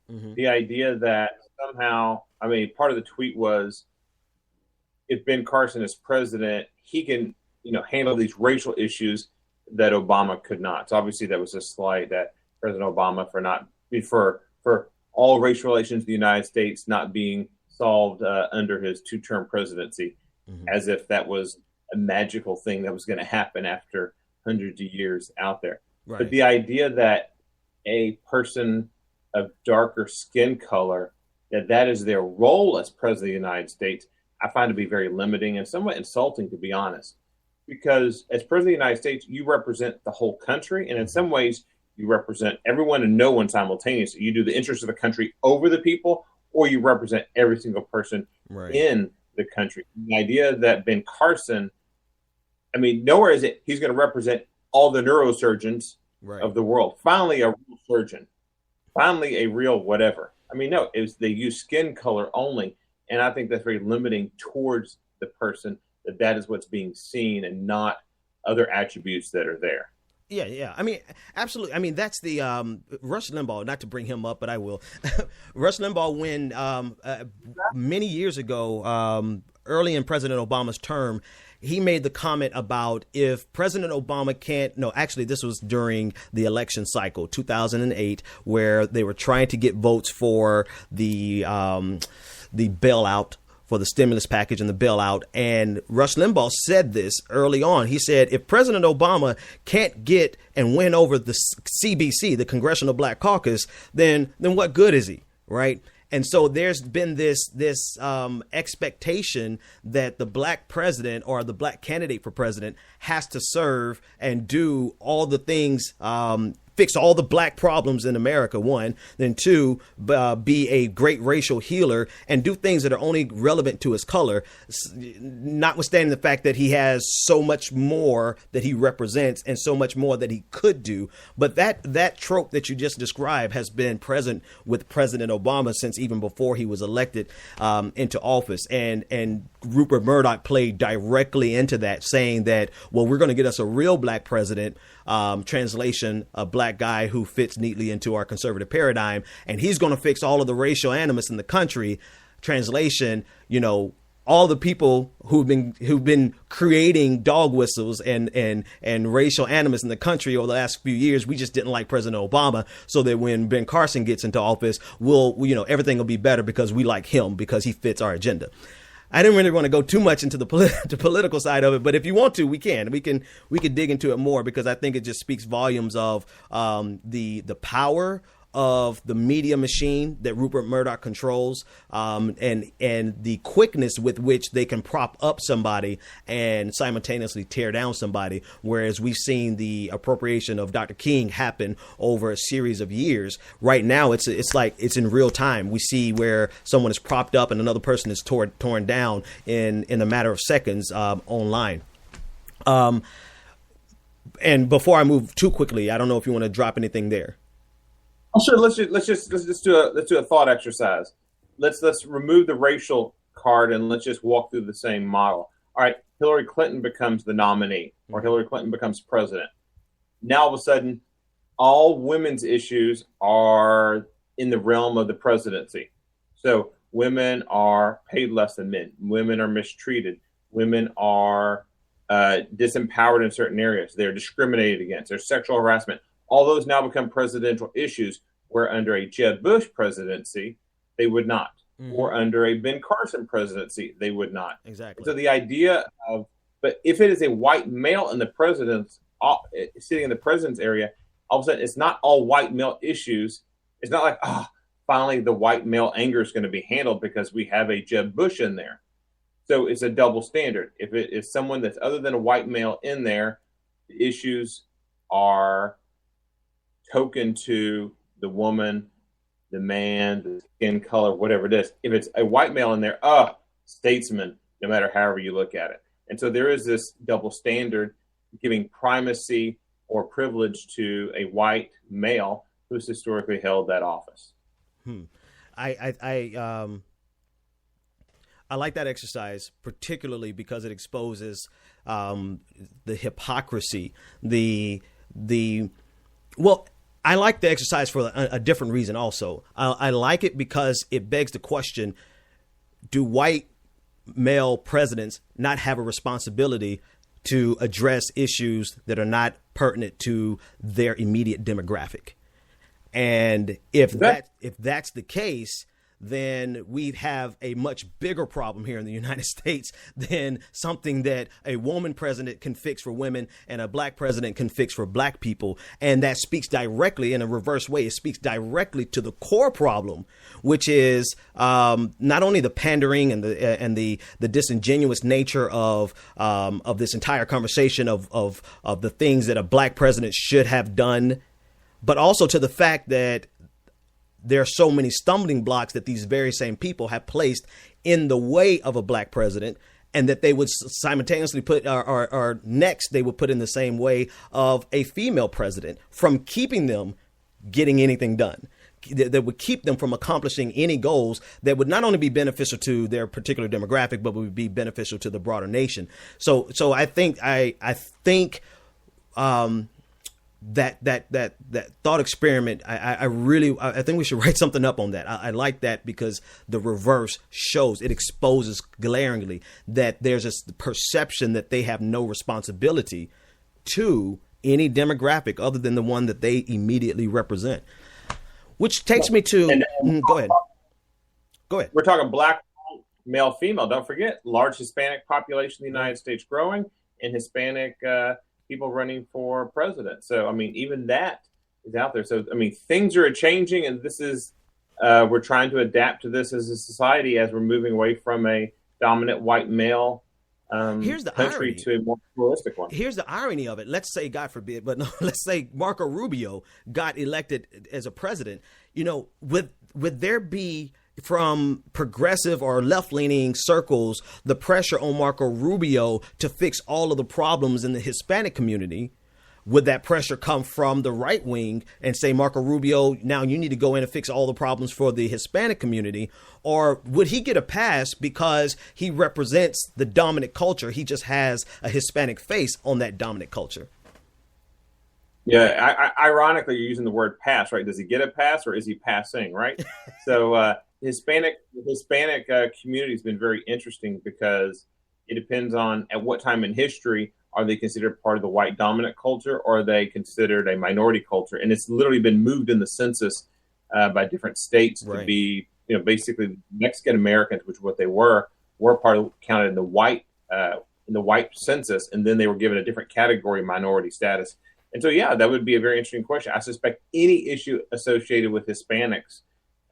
The idea that somehow, I mean, part of the tweet was if Ben Carson is president, he can, handle these racial issues that Obama could not. So obviously that was a slight at President Obama for not for all race relations in the United States not being solved under his two-term presidency, as if that was a magical thing that was going to happen after hundreds of years out there. Right. But the idea that a person of darker skin color, that is their role as president of the United States, I find to be very limiting and somewhat insulting, to be honest. Because as president of the United States, you represent the whole country, and in some ways, you represent everyone and no one simultaneously. You do the interests of the country over the people, or you represent every single person in the country. The idea that Ben Carson, I mean, nowhere is it he's going to represent all the neurosurgeons of the world. Finally, a real surgeon. Finally, a real whatever. I mean, no, they use skin color only, and I think that's very limiting towards the person. That is what's being seen and not other attributes that are there. Yeah. I mean, absolutely. I mean, that's the Rush Limbaugh, not to bring him up, but I will. Rush Limbaugh, when many years ago, early in President Obama's term, he made the comment about if President Obama can't, no, actually, this was during the election cycle, 2008, where they were trying to get votes for the bailout, for the stimulus package and the bailout. And Rush Limbaugh said this early on. He said, if President Obama can't get and win over the CBC, the Congressional Black Caucus, then what good is he? Right. And so there's been this expectation that the black president or the black candidate for president has to serve and do all the things, fix all the black problems in America, one, then two, be a great racial healer and do things that are only relevant to his color, notwithstanding the fact that he has so much more that he represents and so much more that he could do. But that trope that you just described has been present with President Obama since even before he was elected into office. And Rupert Murdoch played directly into that, saying that, well, we're going to get us a real black president, translation, a black guy who fits neatly into our conservative paradigm, and he's going to fix all of the racial animus in the country. Translation, all the people who've been creating dog whistles and racial animus in the country over the last few years, we just didn't like President Obama, so that when Ben Carson gets into office, everything will be better because we like him, because he fits our agenda. I didn't really want to go too much into the political side of it, but if you want to, we can dig into it more, because I think it just speaks volumes of the power of the media machine that Rupert Murdoch controls, and the quickness with which they can prop up somebody and simultaneously tear down somebody. Whereas we've seen the appropriation of Dr. King happen over a series of years. Right now, it's like it's in real time. We see where someone is propped up and another person is torn down in a matter of seconds and before I move too quickly, I don't know if you want to drop anything there. Oh, sure. Let's just do a thought exercise. Let's remove the racial card and let's just walk through the same model. All right, Hillary Clinton becomes the nominee, or Hillary Clinton becomes president. Now all of a sudden, all women's issues are in the realm of the presidency. So women are paid less than men. Women are mistreated. Women are disempowered in certain areas. They're discriminated against. There's sexual harassment. All those now become presidential issues, where under a Jeb Bush presidency, they would not. Or under a Ben Carson presidency, they would not. Exactly. So the idea of, but if it is a white male in the president's, sitting in the president's area, all of a sudden it's not all white male issues. It's not like, finally the white male anger is going to be handled because we have a Jeb Bush in there. So it's a double standard. If it is someone that's other than a white male in there, the issues are token to the woman, the man, the skin color, whatever it is. If it's a white male in there, statesman, no matter however you look at it. And so there is this double standard giving primacy or privilege to a white male who's historically held that office. I like that exercise, particularly because it exposes the hypocrisy, well, I like the exercise for a different reason also. I like it because it begs the question, do white male presidents not have a responsibility to address issues that are not pertinent to their immediate demographic? And if that's the case, then we'd have a much bigger problem here in the United States than something that a woman president can fix for women and a black president can fix for black people. And that speaks directly, in a reverse way, it speaks directly to the core problem, which is not only the pandering and the disingenuous nature of this entire conversation of the things that a black president should have done, but also to the fact that there are so many stumbling blocks that these very same people have placed in the way of a black president, and that they would simultaneously put or next they would put in the same way of a female president, from keeping them getting anything done, that would keep them from accomplishing any goals that would not only be beneficial to their particular demographic, but would be beneficial to the broader nation. So I think that thought experiment, I think we should write something up on that. I like that because the reverse shows, it exposes glaringly that there's a perception that they have no responsibility to any demographic other than the one that they immediately represent. Which takes me to, go ahead. We're talking black, male, female. Don't forget, large Hispanic population in the United States growing, and Hispanic people running for president. So, I mean, even that is out there. So, I mean, things are changing, and this is, we're trying to adapt to this as a society as we're moving away from a dominant white male Here's the country irony. to a more pluralistic one. Here's the irony of it. Let's say, God forbid, but no, let's say Marco Rubio got elected as a president. You know, would there be, from progressive or left-leaning circles, the pressure on Marco Rubio to fix all of the problems in the Hispanic community? Would that pressure come from the right wing and say, Marco Rubio, now you need to go in and fix all the problems for the Hispanic community? Or would he get a pass because he represents the dominant culture? He just has a Hispanic face on that dominant culture. Yeah, ironically, you're using the word pass, right? Does he get a pass or is he passing, right? So Hispanic community has been very interesting because it depends on at what time in history are they considered part of the white dominant culture, or are they considered a minority culture? And it's literally been moved in the census by different states to be, you know, basically Mexican Americans, which is what they were part of, counted in the white census, and then they were given a different category, minority status. And so, yeah, that would be a very interesting question. I suspect any issue associated with Hispanics,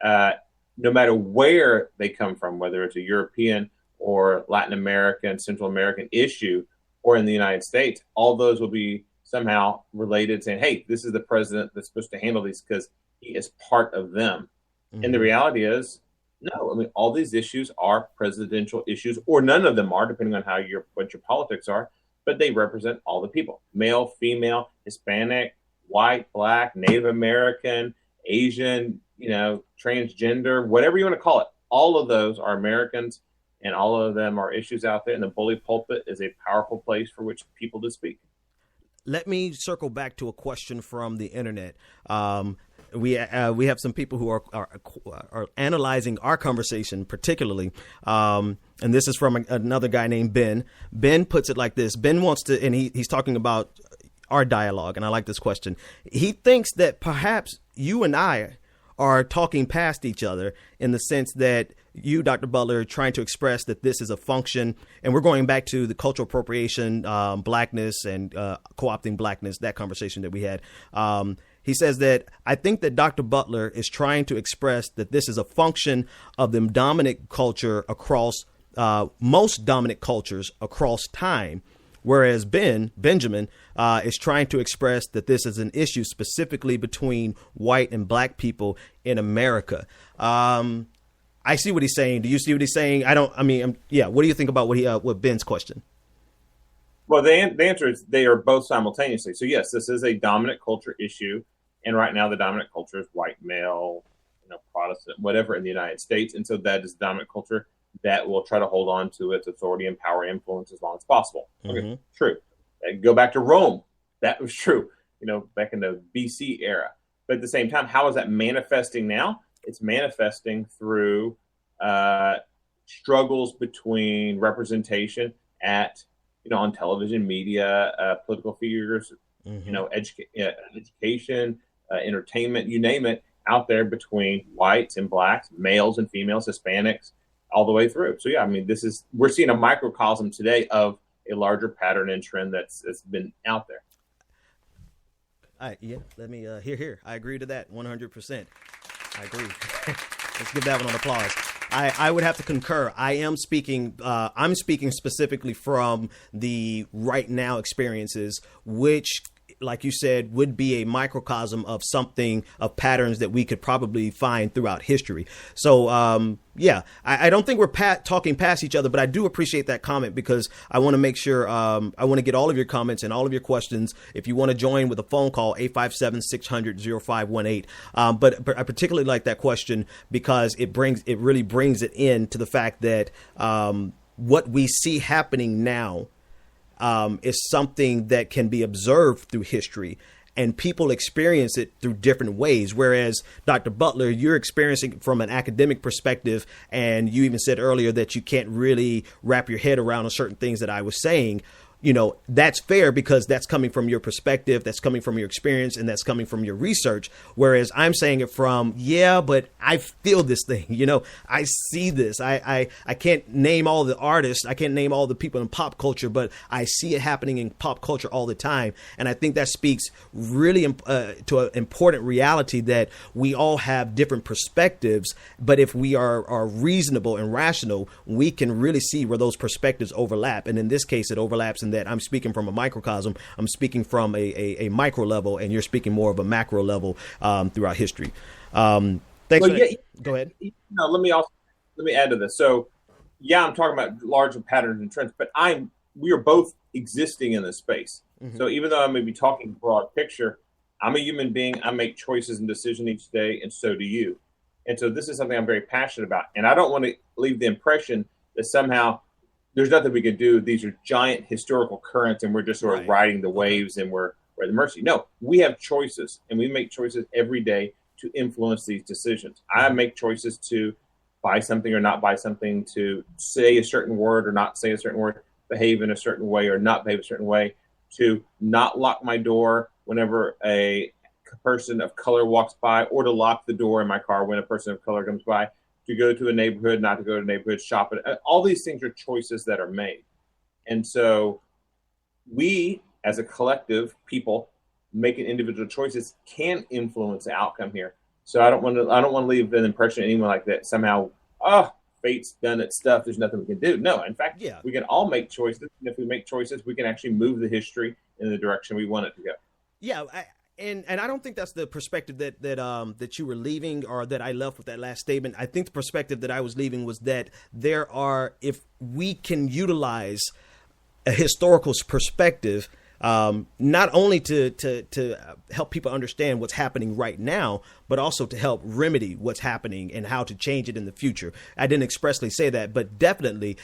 no matter where they come from, whether it's a European or Latin American, Central American issue, or in the United States, all those will be somehow related, saying, hey, this is the president that's supposed to handle these because he is part of them. Mm-hmm. And the reality is, no, I mean, all these issues are presidential issues, or none of them are, depending on what your politics are, but they represent all the people: male, female, Hispanic, white, black, Native American, Asian, you know, transgender, whatever you want to call it. All of those are Americans, and all of them are issues out there. And the bully pulpit is a powerful place for which people to speak. Let me circle back to a question from the internet. We have some people who are analyzing our conversation particularly, and this is from another guy named Ben. Ben puts it like this. Ben wants to, and he's talking about our dialogue, and I like this question. He thinks that perhaps you and I are talking past each other, in the sense that you, Dr. Butler, are trying to express that this is a function, and we're going back to the cultural appropriation, blackness, and co-opting blackness, that conversation that we had. He says that, I think that Dr. Butler is trying to express that this is a function of the dominant culture across most dominant cultures across time, whereas Benjamin is trying to express that this is an issue specifically between white and black people in America. I see what he's saying. Do you see what he's saying? What do you think about what Ben's question? Well, the answer is they are both simultaneously. So yes, this is a dominant culture issue. And right now the dominant culture is white male, you know, Protestant, whatever, in the United States. And so that is dominant culture that will try to hold on to its authority and power influence as long as possible. Okay, mm-hmm. True. Go back to Rome. That was true, you know, back in the BC era. But at the same time, how is that manifesting now? It's manifesting through struggles between representation at, on television, media, political figures, education, entertainment, you name it, out there between whites and blacks, males and females, Hispanics, all the way through. So yeah, I mean, we're seeing a microcosm today of a larger pattern and trend that's been out there. Let me hear. I agree to that 100%. I agree. Let's give that one an applause. I would have to concur. I'm speaking specifically from the right now experiences, which, like you said, would be a microcosm of of patterns that we could probably find throughout history. So, I don't think we're talking past each other, but I do appreciate that comment, because I want to make sure, I want to get all of your comments and all of your questions. If you want to join with a phone call, 857-600-0518. But I particularly like that question because it really brings it in to the fact that, what we see happening now, is something that can be observed through history, and people experience it through different ways. Whereas Dr. Butler, you're experiencing from an academic perspective, and you even said earlier that you can't really wrap your head around certain things that I was saying. That's fair because that's coming from your perspective, that's coming from your experience, and that's coming from your research. Whereas I'm saying it from, but I feel this thing, I see this. I can't name all the artists. I can't name all the people in pop culture, but I see it happening in pop culture all the time. And I think that speaks really to an important reality that we all have different perspectives. But if we are reasonable and rational, we can really see where those perspectives overlap. And in this case, it overlaps in that I'm speaking from a microcosm. I'm speaking from a micro level, and you're speaking more of a macro level throughout history. Thanks. Go ahead. Let me add to this. So, I'm talking about larger patterns and trends, but we are both existing in this space. Mm-hmm. So even though I may be talking broad picture, I'm a human being. I make choices and decisions each day, and so do you. And so this is something I'm very passionate about. And I don't want to leave the impression that somehow there's nothing we can do. These are giant historical currents, and we're just sort of riding the waves, and we're at the mercy. No, we have choices, and we make choices every day to influence these decisions. I make choices to buy something or not buy something, to say a certain word or not say a certain word, behave in a certain way or not behave a certain way, to not lock my door whenever a person of color walks by, or to lock the door in my car when a person of color comes by, to go to a neighborhood, not to go to a neighborhood, shop it. All these things are choices that are made. And so we, as a collective people, making individual choices can influence the outcome here. So I don't want to leave an impression to anyone like that somehow, fate's done its stuff, there's nothing we can do. No, in fact, we can all make choices. And if we make choices, we can actually move the history in the direction we want it to go. Yeah, And I don't think that's the perspective that you were leaving, or that I left with that last statement. I think the perspective that I was leaving was that if we can utilize a historical perspective, not only to help people understand what's happening right now, but also to help remedy what's happening and how to change it in the future. I didn't expressly say that, but definitely,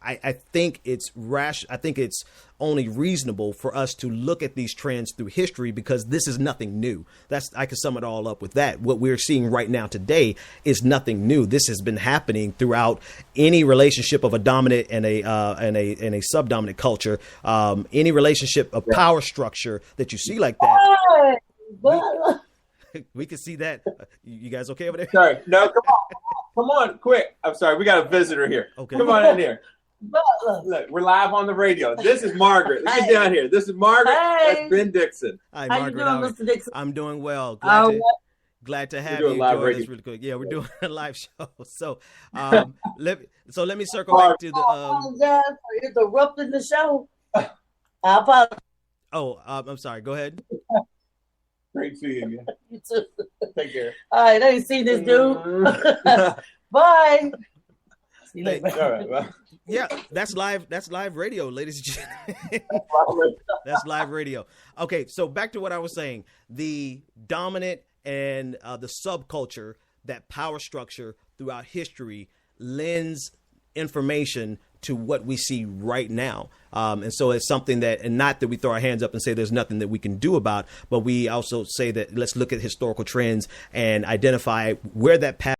I think it's rash. I think it's only reasonable for us to look at these trends through history, because this is nothing new. I can sum it all up with that. What we're seeing right now today is nothing new. This has been happening throughout any relationship of a dominant and a subdominant culture. Any relationship of power structure that you see like that. We can see that. You guys okay over there? Sorry. No, come on, quick. I'm sorry. We got a visitor here. Okay. Come on in here. Look, we're live on the radio. This is Margaret. Get down here. This is Margaret. Hey. That's Ben Dixon. Hi, Margaret. How you doing, Mr. Dixon? I'm doing well. Glad to have you. Live radio. Really quick. Yeah, we're doing a live show. So, let me circle back to the. I apologize for interrupting the show. I apologize. Oh, I'm sorry. Go ahead. Great seeing you. You too. Take care. All right, I ain't seen this dude. Bye. See you later. All right. Well. Yeah, that's live. That's live radio, ladies and gentlemen. That's live radio. Okay, so back to what I was saying: the dominant and the subculture, that power structure throughout history lends information to what we see right now. And so it's something that, and not that we throw our hands up and say there's nothing that we can do about, but we also say that let's look at historical trends and identify where that path